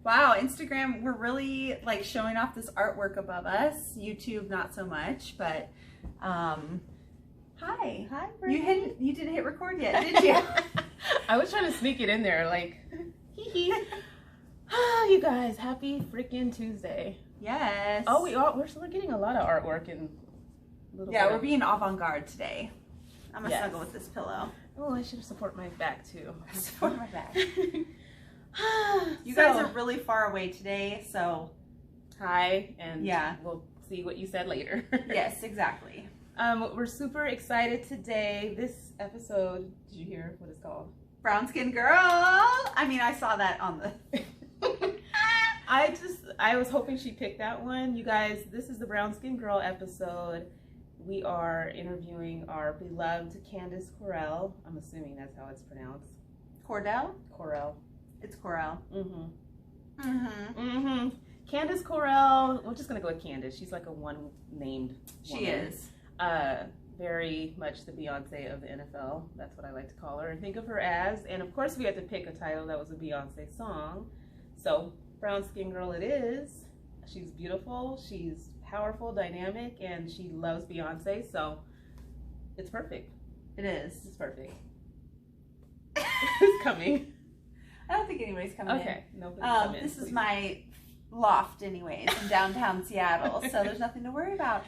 Wow, Instagram, we're really like showing off this artwork above us. YouTube, not so much, but hi. Hi, Brittany. You didn't hit record yet, did you? I was trying to sneak it in there, like, hee hee. You guys, happy freaking Tuesday. Yes. Oh, we're getting a lot of artwork and we're being avant-garde today. I'm gonna snuggle with this pillow. Oh, I should support my back too. Support my back. You guys are really far away today, so hi, and we'll see what you said later. Yes, exactly. We're super excited today. This episode, did you hear what it's called? Brown Skin Girl. I mean, I saw that on the I was hoping she picked that one. You guys, this is the Brown Skin Girl episode. We are interviewing our beloved Candess Cordell. I'm assuming that's how it's pronounced. Cordell? Cordell. It's Cordell. Candess Cordell. We're just gonna go with Candess. She's like a one-named She woman. is. Very much the Beyonce of the NFL. That's what I like to call her and think of her as. And of course, we had to pick a title that was a Beyonce song. So, Brown Skin Girl it is. She's beautiful. She's powerful, dynamic, and she loves Beyonce. So, it's perfect. It is. It's perfect. Who's coming? I don't think anybody's coming in. Okay, nobody's coming in. This is my loft anyways in downtown Seattle, so there's nothing to worry about.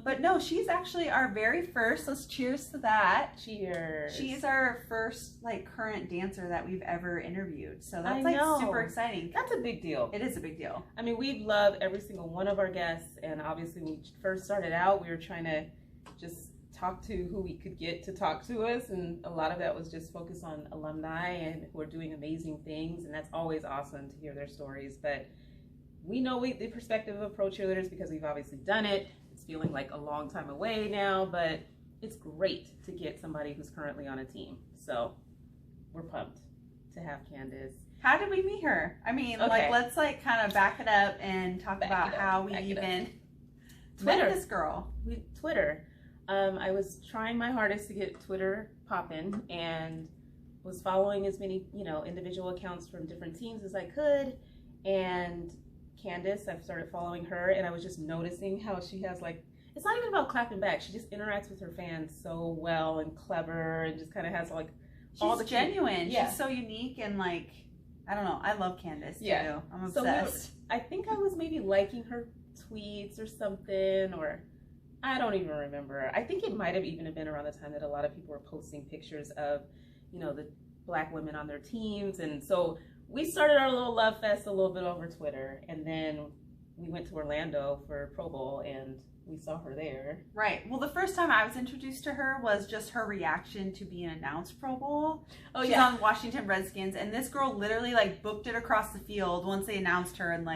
But no, she's actually our very first, let's cheers to that. Cheers. She's our first like current dancer that we've ever interviewed. So that's super exciting. That's a big deal. It is a big deal. I mean, we've loved every single one of our guests, and obviously when we first started out, we were trying to just talk to who we could get to talk to us, and a lot of that was just focus on alumni and who are doing amazing things, and that's always awesome to hear their stories. But we know the perspective of pro cheerleaders because we've obviously done it. It's feeling like a long time away now, but it's great to get somebody who's currently on a team. So we're pumped to have Candess. How did we meet her? I mean, let's kind of back it up and talk about how we even met this girl. Twitter. I was trying my hardest to get Twitter popping and was following as many, individual accounts from different teams as I could. And Candess, I've started following her, and I was just noticing how she has it's not even about clapping back. She just interacts with her fans so well and clever, and just kind of has all the genuine. Yeah. She's so unique and I don't know. I love Candess too. I'm obsessed. I think I was maybe liking her tweets or something, or I don't even remember. I think it might have even been around the time that a lot of people were posting pictures of, the Black women on their teams, and so we started our little love fest a little bit over Twitter, and then we went to Orlando for Pro Bowl, and we saw her there. Right. Well, the first time I was introduced to her was just her reaction to being announced Pro Bowl. Oh, she's on Washington Redskins, and this girl literally booked it across the field once they announced her, and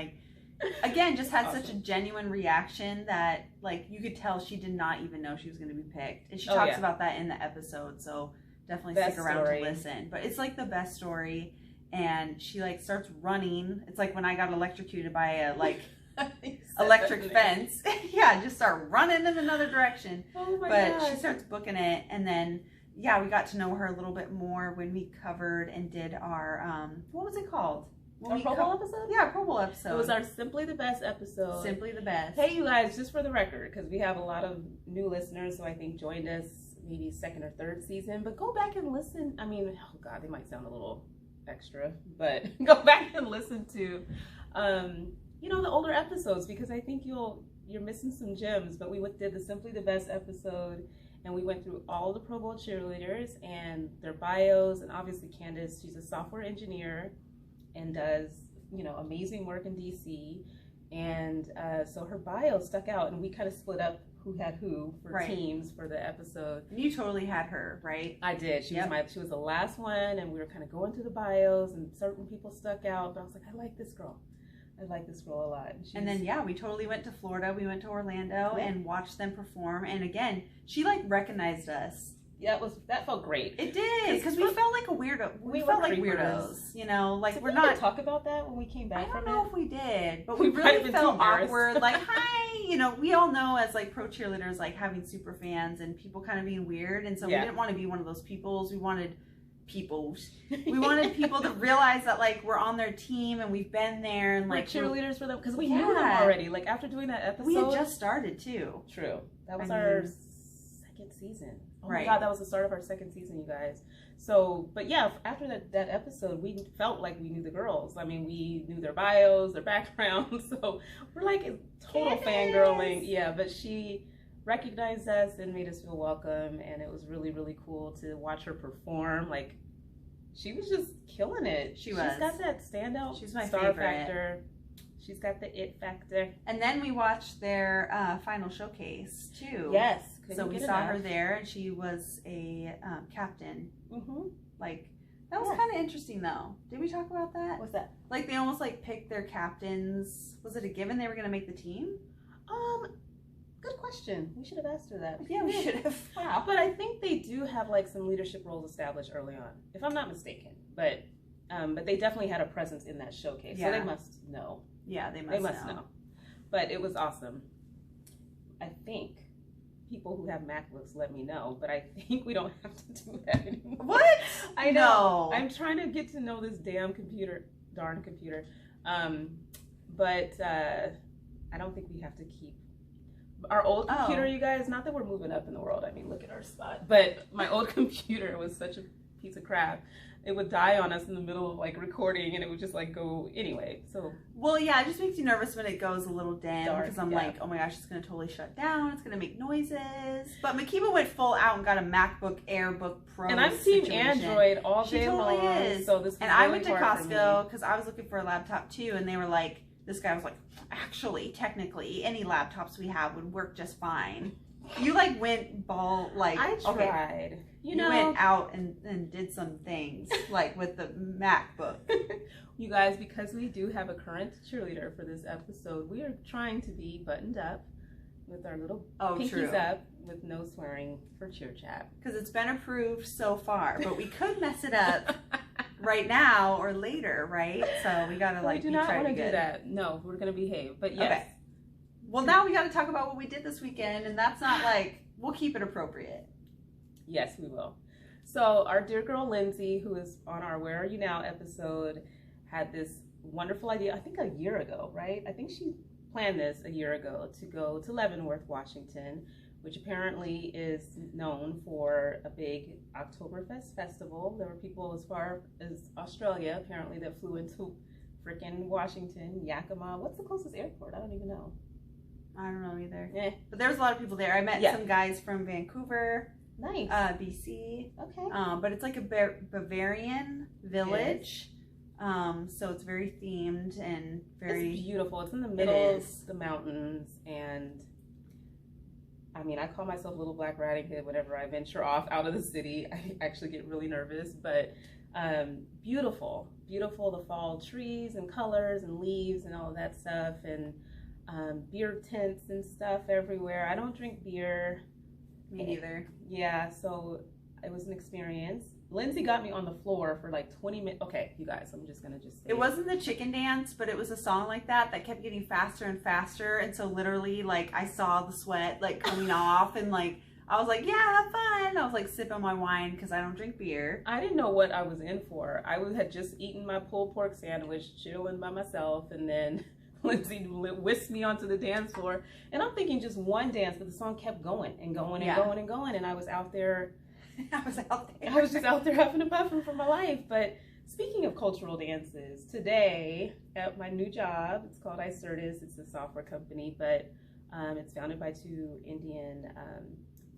again, just had such a genuine reaction that you could tell she did not even know she was going to be picked. And she talks about that in the episode, so definitely stick around to listen. But it's the best story. And she starts running. It's like when I got electrocuted by a electric fence. Yeah, just start running in another direction. Oh my gosh. But she starts booking it, and then we got to know her a little bit more when we covered and did our what was it called? Our Pro Bowl episode? Yeah, Pro Bowl episode. It was our Simply the Best episode. Simply the Best. Hey, you guys, just for the record, because we have a lot of new listeners who I think joined us maybe second or third season, but go back and listen. I mean, oh God, they might sound a little extra, but go back and listen to the older episodes, because I think you're missing some gems. But we did the Simply the Best episode, and we went through all the Pro Bowl cheerleaders and their bios, and obviously Candess, she's a software engineer and does amazing work in DC, and so her bio stuck out, and we kind of split up who had who for teams for the episode. And you totally had her, right? I did. She was the last one, and we were kind of going through the bios, and certain people stuck out, but I was like, I like this girl. I like this girl a lot. And then we totally went to Florida. We went to Orlando and watched them perform. And again, she recognized us. Yeah, that felt great. It did, because we felt like a weirdo. We felt like weirdos, Did we're not talk about that when we came back from it. I don't know if we did, but we really felt awkward. Hi, we all know as pro cheerleaders, having super fans and people kind of being weird, and so we didn't want to be one of those peoples. We wanted peoples. We wanted people to realize that like we're on their team and we've been there and like we're cheerleaders for them because we knew them already. Like after doing that episode, we had just started too. True, that was our second season. Oh my God, that was the start of our second season, you guys. So, but yeah, after that episode, we felt like we knew the girls. I mean, we knew their bios, their backgrounds. So we're like total fangirling. Yeah, but she recognized us and made us feel welcome, and it was really, really cool to watch her perform. Like, she was just killing it. She's got that standout. She's my star factor. She's got the it factor. And then we watched their final showcase too. Yes. So we saw her there, and she was a captain. Like, that was kind of interesting though. Did we talk about that? What's that? Like, they almost like picked their captains. Was it a given they were going to make the team? Good question. We should have asked her that. Yeah, we should have. Wow. But I think they do have like some leadership roles established early on, if I'm not mistaken. But they definitely had a presence in that showcase, so they must know. Yeah, they must know. But it was awesome. I think people who have MacBooks let me know, but I think we don't have to do that anymore. What? I know. I'm trying to get to know this darn computer. But I don't think we have to keep our old computer, you guys. Not that we're moving up in the world. I mean, look at our spot. But my old computer was such a piece of crap. It would die on us in the middle of like recording, and it would just like go anyway. So well, yeah, it just makes you nervous when it goes a little dim because I'm like, oh my gosh, it's gonna totally shut down. It's gonna make noises. But Makiba went full out and got a MacBook Airbook Pro. And I'm team Android all day long. Is. So this was and really I went to Costco because I was looking for a laptop too, and they were like, this guy was like, actually, technically, any laptops we have would work just fine. You like went like I tried. Okay. You went out and did some things like with the MacBook. You guys, because we do have a current cheerleader for this episode, we are trying to be buttoned up with our little pinkies up with no swearing for cheer chat. Because it's been approved so far, but we could mess it up right now or later, right? So we gotta like. We do not want to do that. No, we're gonna behave. But yes. Okay. Well, now we got to talk about what we did this weekend, and that's not like, we'll keep it appropriate. Yes, we will. So our dear girl Lindsay, who is on our Where Are You Now episode, had this wonderful idea, I think a year ago, right? I think she planned this a year ago to go to Leavenworth, Washington, which apparently is known for a big Oktoberfest festival. There were people as far as Australia, apparently, that flew into freaking Washington, Yakima. What's the closest airport? I don't even know. I don't know either. But there was a lot of people there. I met some guys from Vancouver, nice, BC. Okay. But it's like a Bavarian village. So it's very themed and very beautiful. It's in the middle of the mountains, and I mean, I call myself Little Black Riding Hood whenever I venture off out of the city. I actually get really nervous, but beautiful, beautiful. The fall trees and colors and leaves and all of that stuff, and beer tents and stuff everywhere. I don't drink beer. Me neither. Yeah, so it was an experience. Lindsay got me on the floor for like 20 minutes. Okay, you guys, I'm just gonna say it wasn't the chicken dance, but it was a song like that kept getting faster and faster, and so literally like I saw the sweat like coming off, and like I was like, yeah, have fun. I was like sipping my wine because I don't drink beer. I didn't know what I was in for. I had just eaten my pulled pork sandwich, chilling by myself, and then Lindsay whisked me onto the dance floor, and I'm thinking just one dance, but the song kept going and going and going and going, and I was out there. I was just out there huffing and puffing for my life. But speaking of cultural dances, today at my new job, it's called iCertis. It's a software company, but it's founded by two Indian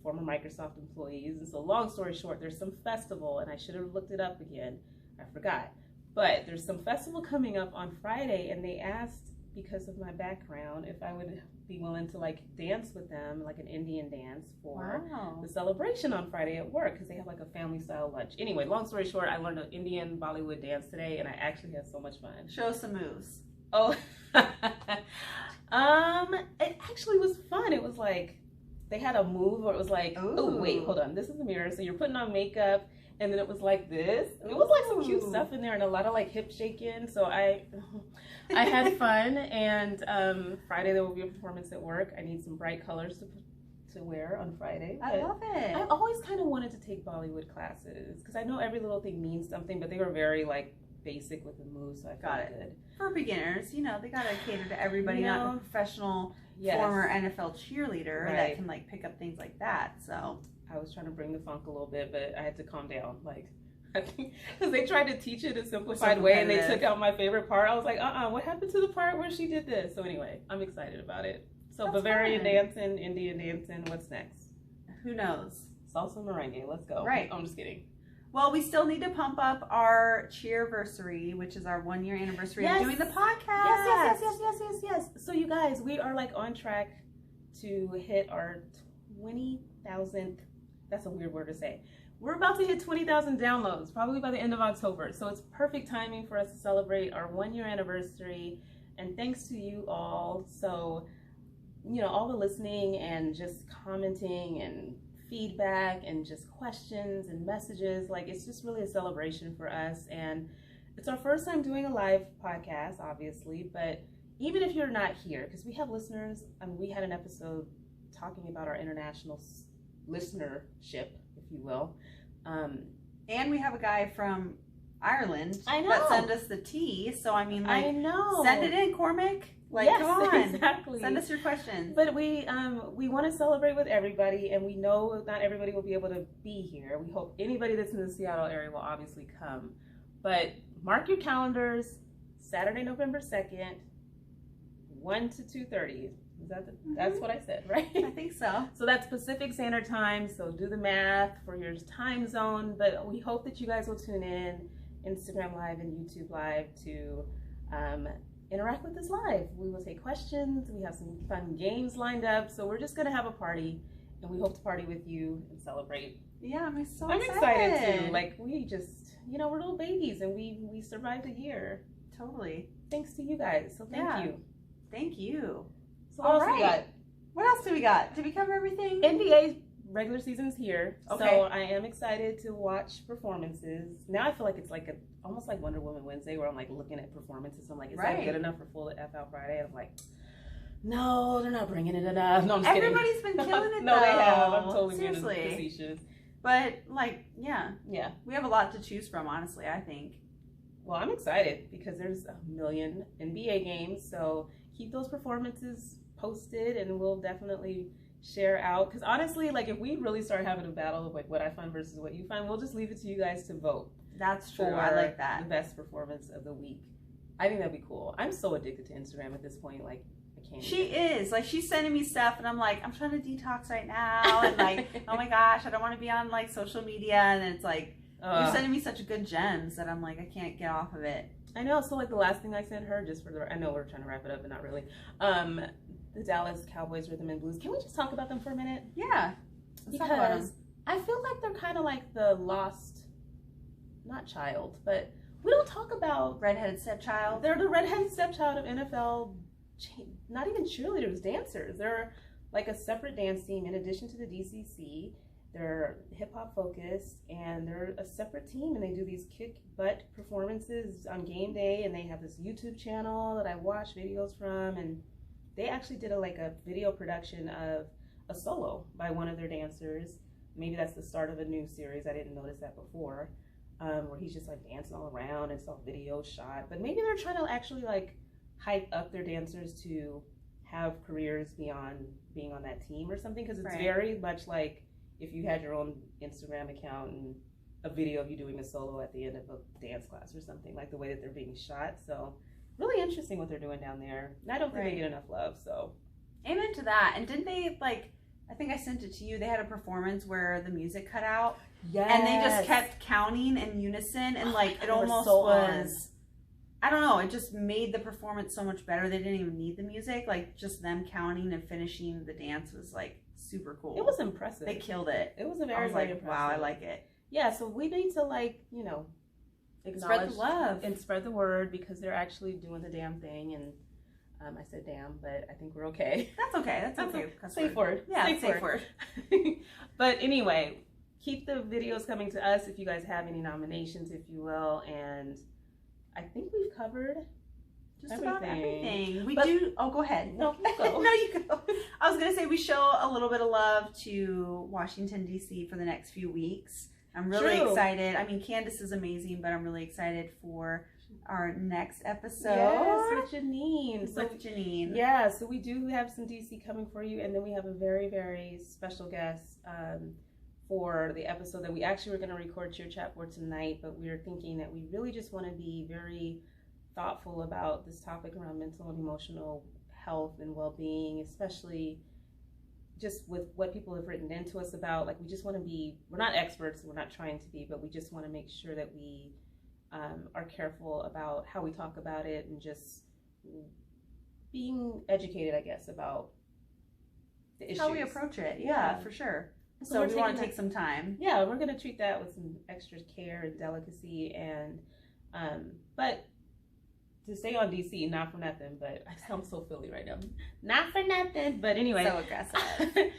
former Microsoft employees. And so long story short, there's some festival, and I should have looked it up again. I forgot. But there's some festival coming up on Friday, and they asked, because of my background, if I would be willing to like dance with them, like an Indian dance for the celebration on Friday at work, because they have like a family style lunch. Anyway, long story short, I learned an Indian Bollywood dance today, and I actually had so much fun. Show some moves. Oh, it actually was fun. It was like they had a move where it was like, oh wait, hold on, this is the mirror. So you're putting on makeup. And then it was like this. And it was like some cute stuff in there and a lot of like hip shaking. So I had fun. And Friday there will be a performance at work. I need some bright colors to wear on Friday. I love it. I always kind of wanted to take Bollywood classes because I know every little thing means something, but they were very like basic with the moves, so I felt good. For beginners, you know, they gotta cater to everybody, not a professional former NFL cheerleader that can like pick up things like that. So I was trying to bring the funk a little bit, but I had to calm down. Like, I think because they tried to teach it a simplified way and they took out my favorite part. I was like, what happened to the part where she did this? So anyway, I'm excited about it. So that's Bavarian dancing, Indian dancing, what's next? Who knows? Salsa merengue, let's go. Right. I'm just kidding. Well, we still need to pump up our Cheerversary, which is our 1 year anniversary of doing the podcast. Yes. So you guys, we are like on track to hit our 20,000, that's a weird word to say. We're about to hit 20,000 downloads, probably by the end of October. So it's perfect timing for us to celebrate our 1 year anniversary. And thanks to you all. So, you know, all the listening and just commenting and feedback and just questions and messages, like it's just really a celebration for us. And it's our first time doing a live podcast, obviously, but even if you're not here, because we have listeners, we had an episode talking about our international listenership, if you will. And we have a guy from Ireland that sent us the tea, so I mean, like, send it in, Cormac. Like, come on, exactly. Send us your questions. But we want to celebrate with everybody, and we know not everybody will be able to be here. We hope anybody that's in the Seattle area will obviously come. But mark your calendars, Saturday, November 2nd, 1 to 2:30. Is that that's what I said, right? I think so. So that's Pacific Standard Time, so do the math for your time zone. But we hope that you guys will tune in, Instagram Live and YouTube Live, to interact with us live. We will take questions. We have some fun games lined up. So we're just going to have a party, and we hope to party with you and celebrate. Yeah, I'm excited too. Like, we just, you know, we're little babies, and we survived a year. Totally. Thanks to you guys. So thank you. Thank you. So what else we got? What else do we got? Did we cover everything? NBA regular season's here. Okay. So I am excited to watch performances. Now I feel like it's like almost like Wonder Woman Wednesday, where I'm like looking at performances. I'm like, is that good enough for Full F Out Friday? And I'm like, no, they're not bringing it enough. No, I'm just Everybody's been killing it. No, though. they have. I'm totally being Seriously. facetious. But like, yeah, we have a lot to choose from. Honestly, I think. Well, I'm excited because there's a million NBA games. So keep those performances posted, and we'll definitely share out. Because honestly, like, if we really start having a battle of like what I find versus what you find, we'll just leave it to you guys to vote. That's true. I like that. The best performance of the week. I think that'd be cool. I'm so addicted to Instagram at this point. Like, I can't. She is. Like, she's sending me stuff, and I'm like, I'm trying to detox right now, and like, oh my gosh, I don't want to be on like social media, and it's like, you're sending me such good gems that I'm like, I can't get off of it. I know. So like the last thing I sent her, just for the, I know we're trying to wrap it up, but not really. The Dallas Cowboys Rhythm and Blues. Can we just talk about them for a minute? Yeah. Because I feel like they're kind of like the lost, not child, but we don't talk about Redheaded Stepchild. They're the Redheaded Stepchild of NFL, not even cheerleaders, dancers. They're like a separate dance team in addition to the DCC. They're hip hop focused, and they're a separate team, and they do these kick butt performances on game day, and they have this YouTube channel that I watch videos from, and they actually did a video production of a solo by one of their dancers. Maybe that's the start of a new series. I didn't notice that before, where he's just like dancing all around, and it's all video shot. But maybe they're trying to actually like hype up their dancers to have careers beyond being on that team or something, because it's very much like if you had your own Instagram account and a video of you doing a solo at the end of a dance class or something, like the way that they're being shot. So really interesting what they're doing down there. And I don't think they get enough love, so. Amen to that. And didn't they, like, I think I sent it to you, they had a performance where the music cut out. Yes. And they just kept counting in unison, and like, it almost was, I don't know, it just made the performance so much better. They didn't even need the music. Like, just them counting and finishing the dance was like super cool. It was impressive. They killed it. It was a very, very impressive. Wow, I like it. Yeah, so we need to, like, you know, spread the love and spread the word, because they're actually doing the damn thing. And I said damn, but I think we're okay. That's okay. That's okay. Safe word. Yeah, safe word. But anyway, keep the videos coming to us if you guys have any nominations, if you will. And I think we've covered Just about everything. Oh, go ahead. No, you go. No, you go. I was going to say we show a little bit of love to Washington, D.C. for the next few weeks. I'm really excited. I mean, Candess is amazing, but I'm really excited for our next episode. Yes, with Janine. With Janine. Yeah, so we do have some DC coming for you, and then we have a very, very special guest for the episode that we actually were going to record Cheer Chat for tonight, but we were thinking that we really just want to be very thoughtful about this topic around mental and emotional health and well-being, especially just with what people have written into us about. Like, we just want to be, we're not experts, we're not trying to be, but we just want to make sure that we are careful about how we talk about it and just being educated, I guess, about the issues. How we approach it, yeah. For sure. So we want to take some time. Yeah, we're going to treat that with some extra care and delicacy, and but to stay on DC, not for nothing, but I sound so Philly right now. Not for nothing, but anyway. So aggressive.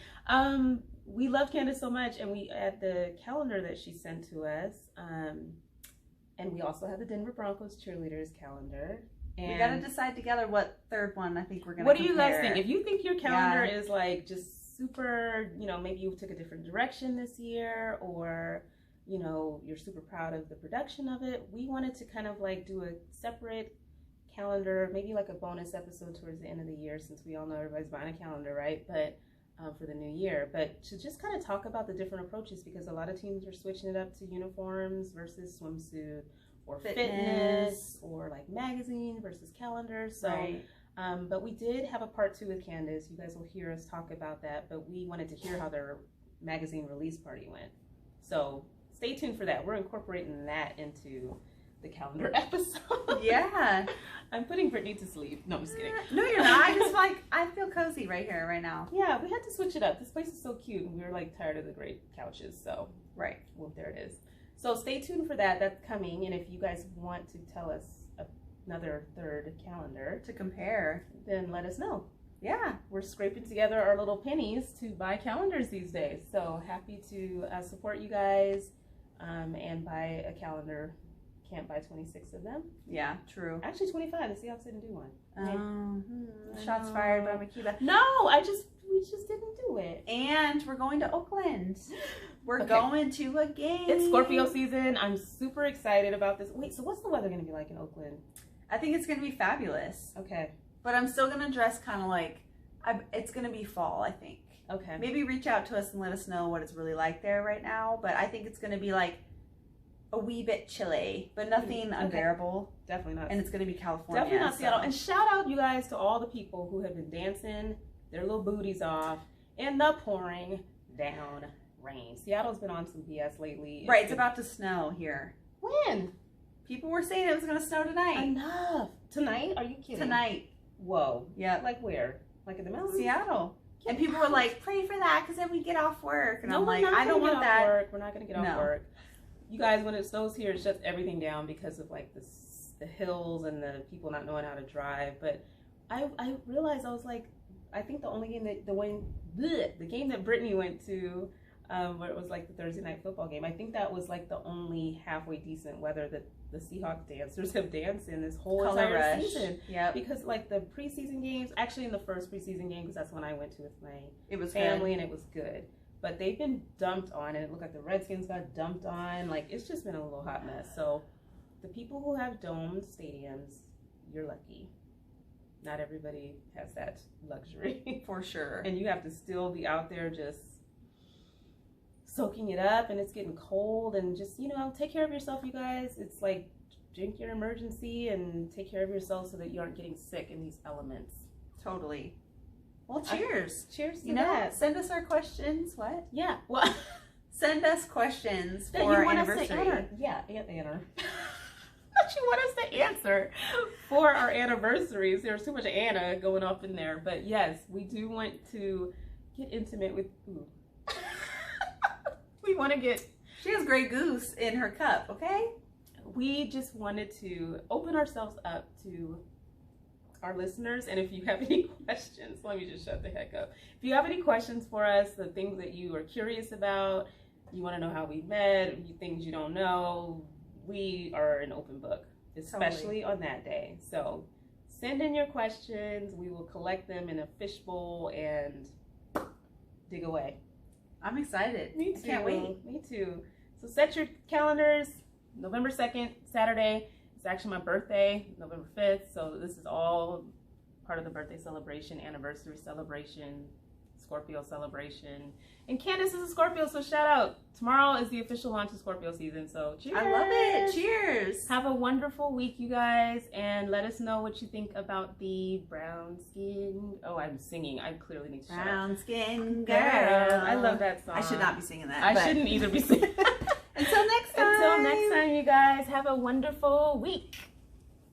We love Candess so much, and we at the calendar that she sent to us, and we also have the Denver Broncos cheerleaders calendar. And we got to decide together what third one I think we're going to What do you guys think? If you think your calendar is like just super, maybe you took a different direction this year, or you're super proud of the production of it, we wanted to kind of like do a separate calendar, maybe like a bonus episode towards the end of the year, since we all know everybody's buying a calendar, right? But for the new year, but to just kind of talk about the different approaches, because a lot of teams are switching it up to uniforms versus swimsuit, or fitness, or like magazine versus calendar. So right. But we did have a part 2 with Candess. You guys will hear us talk about that, but we wanted to hear how their magazine release party went. So stay tuned for that. We're incorporating that into the calendar episode. Yeah. I'm putting Brittany to sleep. No, I'm just kidding. No, you're not. I feel cozy right here, right now. Yeah, we had to switch it up. This place is so cute, and we were like tired of the great couches. So, right. Well, there it is. So stay tuned for that. That's coming. And if you guys want to tell us another third calendar to compare, then let us know. Yeah. We're scraping together our little pennies to buy calendars these days. So happy to support you guys and buy a calendar. Can't buy 26 of them. Yeah, true. Actually 25. The Seahawks didn't do one. Shots fired by Makila. No, we just didn't do it. And we're going to Oakland. We're going to a game. It's Scorpio season. I'm super excited about this. Wait, so what's the weather going to be like in Oakland? I think it's going to be fabulous. Okay. But I'm still going to dress kind of like, it's going to be fall, I think. Okay. Maybe reach out to us and let us know what it's really like there right now. But I think it's going to be like a wee bit chilly, but nothing unbearable. Definitely not. And it's going to be California. Definitely not Seattle. And shout out, you guys, to all the people who have been dancing their little booties off in the pouring down rain. Seattle's been on some BS lately. Right, it's about to snow here. When? People were saying it was going to snow tonight. Enough. Tonight? Are you kidding? Tonight. Whoa. Yeah. Like where? Like in the mountains? Seattle. And people were like, pray for that because then we get off work. And no, I'm like, I don't want that. Work. We're not going to get off work. You guys, when it snows here, it shuts everything down because of like the hills and the people not knowing how to drive. But I realized, I was like, I think the only game the game that Brittany went to, where it was like the Thursday night football game, I think that was like the only halfway decent weather that the Seahawks dancers have danced in this whole entire season. Yeah. Because like the preseason games, actually in the first preseason game, because that's when I went to with my family, and it was good. But they've been dumped on, and it looked like the Redskins got dumped on. Like, it's just been a little hot mess. So the people who have domed stadiums, you're lucky. Not everybody has that luxury. For sure. And you have to still be out there just soaking it up, and it's getting cold, and just, take care of yourself, you guys. It's like, drink your emergency and take care of yourself so that you aren't getting sick in these elements. Totally. Well, cheers. Cheers to that. Send us our questions. What? Yeah. Well, send us questions that for you our want anniversary. Us to answer. Yeah, Anna. That you want us to answer for our anniversaries. There's too much Anna going up in there. But yes, we do want to get intimate with food. We want to get... She has Grey Goose in her cup, okay? We just wanted to open ourselves up to our listeners, and if you have any questions, let me just shut the heck up. If you have any questions for us, the things that you are curious about, you want to know how we met, things you don't know, we are an open book, especially on that day. So send in your questions. We will collect them in a fishbowl and dig away. I'm excited. Me too. I can't wait. Me too. So set your calendars. November 2nd, Saturday. It's actually my birthday, November 5th. So this is all part of the birthday celebration, anniversary celebration, Scorpio celebration. And Candess is a Scorpio, so shout out. Tomorrow is the official launch of Scorpio season, so cheers. I love it. Cheers. Have a wonderful week, you guys, and let us know what you think about the brown skin. Oh, I'm singing. I clearly need to shout. Brown skin girl. I love that song. I should not be singing that. I shouldn't either be singing. Until next time. Until next time, you guys, have a wonderful week.